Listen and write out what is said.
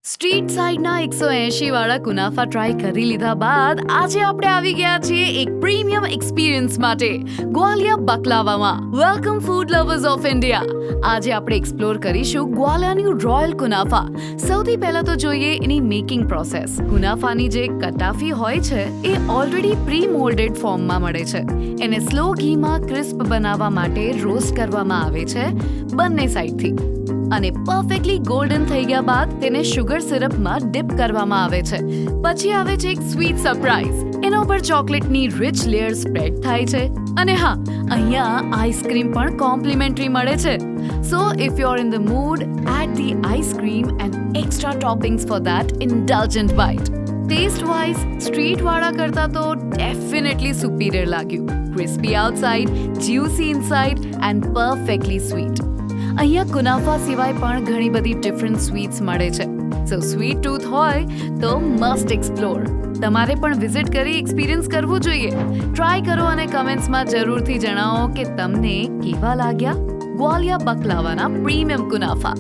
Street સાઈડના 180 વાળા કુનાફા try કરી લીધા બાદ આજે આપણે આવી ગયા છીએ એક પ્રીમિયમ એક્સપિરિયન્સ માટે ગ્વાલિયા બકલાવામાં. Welcome food lovers of India. આજે આપણે એક્સપ્લોર કરીશું ગ્વાલિયાનું રોયલ કુનાફા. સૌથી પહેલા તો જોઈએ એની મેકિંગ પ્રોસેસ. કુનાફાની જે કટાફી હોય છે એ ઓલરેડી પ્રી મોલ્ડેડ ફોર્મમાં મળે છે. એને સ્લો ઘીમાં ક્રિસ્પ બનાવવા માટે રોસ્ટ કરવામાં આવે છે બંને સાઈડથી, અને પરફેક્ટલી ગોલ્ડન થઈ ગયા બાદ તેને શુગર સિરપમાં ડિપ કરવામાં આવે છે. પછી આવે છે એક સ્વીટ સરપ્રાઈઝ. એના ઉપર ચોકલેટની રિચ લેયર સ્પ્રેડ થાય છે, અને હા, અહીંયા આઈસ્ક્રીમ પણ કોમ્પ્લિમેન્ટરી મળે છે. So if you are in the mood, add the ice cream and extra toppings for that indulgent bite. Taste wise street વાળા કરતા તો ડેફિનેટલી સુપીરિયર લાગ્યું. Crispy outside, juicy inside and perfectly sweet. અહીંયા કુનાફા સિવાય પણ ઘણી બધી ડિફરન્ટ સ્વીટ્સ મળે છે. સો સ્વીટ ટૂથ હોય તો મસ્ટ એક્સપ્લોર. તમારે પણ વિઝિટ કરી એક્સપિરિયન્સ કરવું જોઈએ. ટ્રાય કરો અને કમેન્ટ્સમાં જરૂરથી જણાવો કે તમને કેવા લાગ્યા ગ્વાલિયા બકલાવાના પ્રીમિયમ કુનાફા.